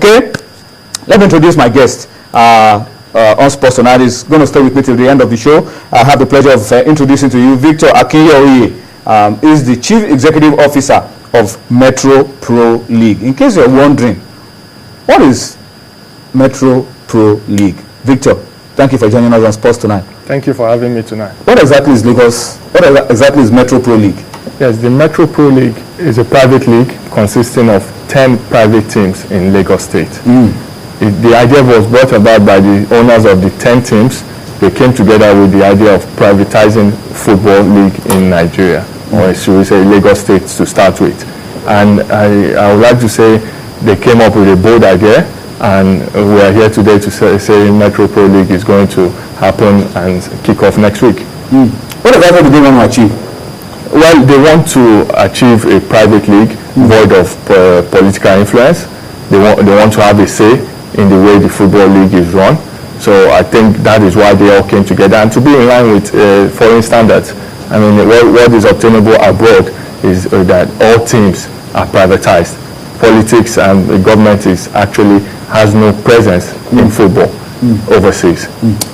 Okay, let me introduce my guest on Sports Tonight. Is going to stay with me till the end of the show. I have the pleasure of introducing to you Victor Akinyoye. Is the Chief Executive Officer of Metro Pro League. In case you're wondering, what is Metro Pro League? Victor, thank you for joining us on Sports Tonight. Thank you for having me tonight. What exactly is Lagos? What exactly is Metro Pro League? Yes, the Metro Pro League is a private league consisting of 10 private teams in Lagos State. The idea was brought about by the owners of the 10 teams. They came together with the idea of privatizing football league in Nigeria, or should we say Lagos State to start with. And I would like to say they came up with a bold idea, and we are here today to say Metro Pro League is going to happen and kick off next week. What exactly do they want to achieve? Well, they want to achieve a private league void of political influence. They want to have a say in the way the football league is run. So I think that is why they all came together, and to be in line with foreign standards. I mean, what is obtainable abroad is that all teams are privatized. Politics and the government has no presence in football overseas.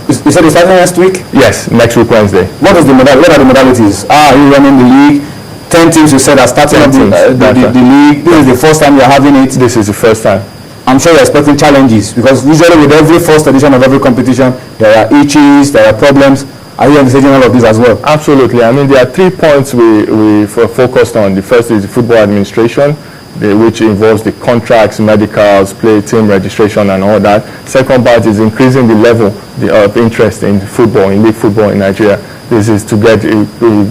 You said it's starting next week? Yes, next week Wednesday. What are the modalities? Are you running the league? 10 teams you said are starting the league. This is the first time you're having it. This is the first time. I'm sure you're expecting challenges, because usually with every first edition of every competition, there are issues, there are problems. Are you envisaging all of this as well? Absolutely. I mean, there are 3 points we focused on. The first is the football administration, which involves the contracts, medicals, play team registration and all that. Second part is increasing the level of interest in football, in league football in Nigeria. This is to get a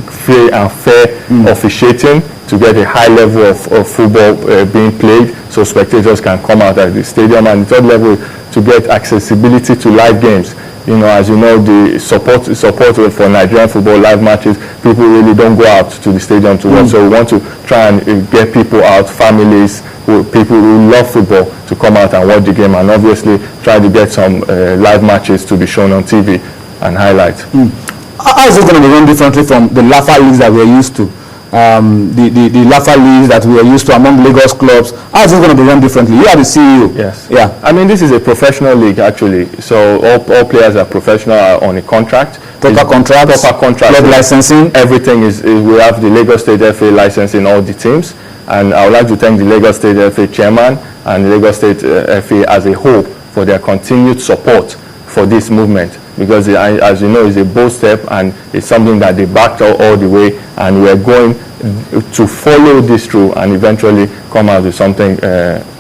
fair and fair officiating, to get a high level of football being played so spectators can come out at the stadium. And the third level, to get accessibility to live games. You know, as you know, the support for Nigerian football live matches, people really don't go out to the stadium to watch. So we want to try and get people out, families, people who love football, to come out and watch the game, and obviously try to get some live matches to be shown on TV and highlight. How is it going to be run differently from the LAFA leagues that we're used to? The LAFA leagues that we are used to among Lagos clubs. How is it going to be run differently? You are the CEO. Yes. Yeah. I mean, this is a professional league actually. So all players are professional, are on a contract. Proper contract. Club licensing. Everything is. We have the Lagos State FA licensing all the teams, and I would like to thank the Lagos State FA chairman and the Lagos State FA as a whole for their continued support for this movement, because as you know, it's a bold step and it's something that they backed all the way, and we're going to follow this through and eventually come out with something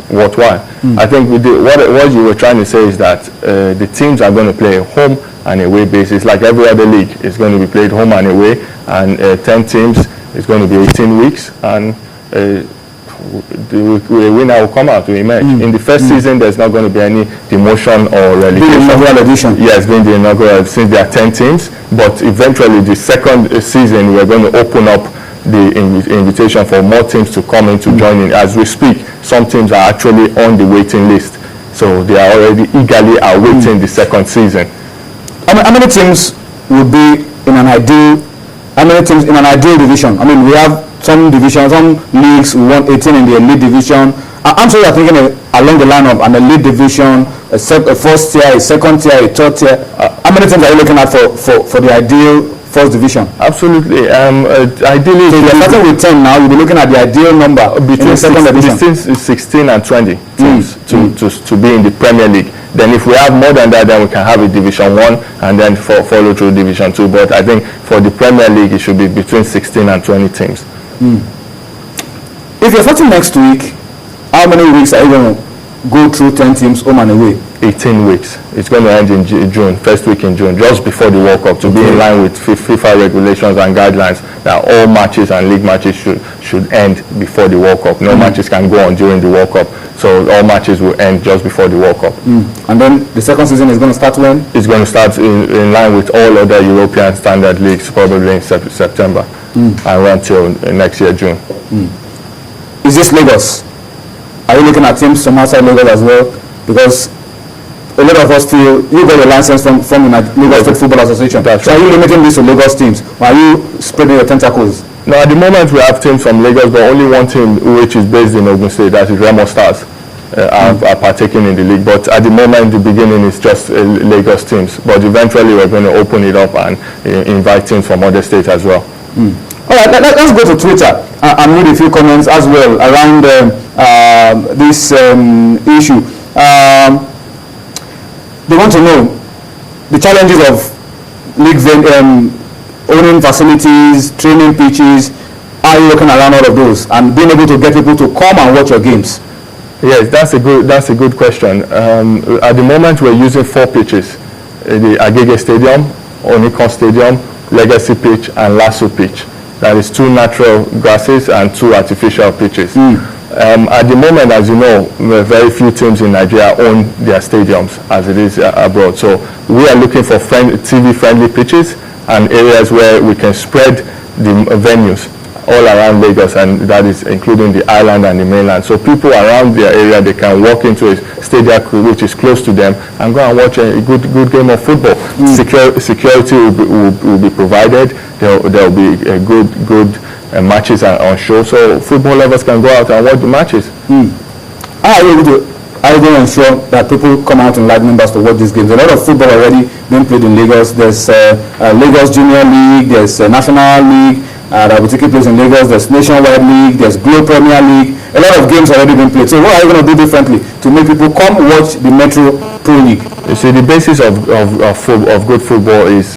worthwhile. I think what you were trying to say is that the teams are going to play home and away basis like every other league. It's going to be played home and away, and 10 teams is going to be 18 weeks, and the winner will come out to emerge. In the first season, there's not going to be any demotion or relegation. The inaugural edition. Yes, being the inaugural, since there are 10 teams. But eventually, the second season, we're going to open up the invitation for more teams to come in to join in. As we speak, some teams are actually on the waiting list. So they are already eagerly awaiting the second season. How many teams would be in an ideal? How many teams in an ideal division? I mean, we have some divisions, some leagues, we want 18 in the elite division. I'm sure you're thinking along the line of an elite division, a first tier, a second tier, a third tier. How many teams are you looking at for the ideal first division? Absolutely. Ideally, so you're starting with 10 now. You'll be looking at the ideal number between second division. Between 16 and 20 teams to be in the Premier League. Then if we have more than that, then we can have a Division 1 and then follow through Division 2. But I think for the Premier League, it should be between 16 and 20 teams. If you're starting next week, how many weeks are you going to go through 10 teams home and away? 18 weeks. It's going to end in June, first week in June, just before the World Cup, to be in line with FIFA regulations and guidelines that all matches and league matches should end before the World Cup. No matches can go on during the World Cup. So all matches will end just before the World Cup. And then the second season is going to start when? It's going to start in line with all other European standard leagues, probably in September, and run till next year, June. Is this Lagos? Are you looking at teams from outside Lagos as well? Because a lot of us feel you got a license from the Lagos State Football Association. So are you limiting this to Lagos teams? Or are you spreading your tentacles? No, at the moment we have teams from Lagos, but only one team which is based in Ogun State, that is Remo Stars. are partaking in the league. But at the moment, the beginning is just Lagos teams. But eventually, we're going to open it up and invite teams from other states as well. All right, let's go to Twitter and read a few comments as well around this issue. They want to know the challenges of league owning facilities, training pitches. Are you looking around all of those and being able to get people to come and watch your games? Yes, that's a good question. At the moment, we're using 4 pitches: the Agege Stadium, Onikon Stadium, Legacy Pitch, and Lasso Pitch. That is 2 natural grasses and 2 artificial pitches. At the moment, as you know, very few teams in Nigeria own their stadiums as it is abroad. So we are looking for TV-friendly pitches and areas where we can spread the venues all around Lagos, and that is including the island and the mainland. So people around their area, they can walk into a stadium which is close to them and go and watch a good game of football. Security will be provided. There will be a good matches on show, so football lovers can go out and watch the matches. Are you going to ensure that people come out in large numbers to watch these games? A lot of football already being played in Lagos. There's Lagos Junior League, there's National League that will take place in Lagos, there's Nationwide League, there's Globe Premier League. A lot of games already been played. So what are you going to do differently to make people come watch the Metro Pro League? You see, the basis of good football is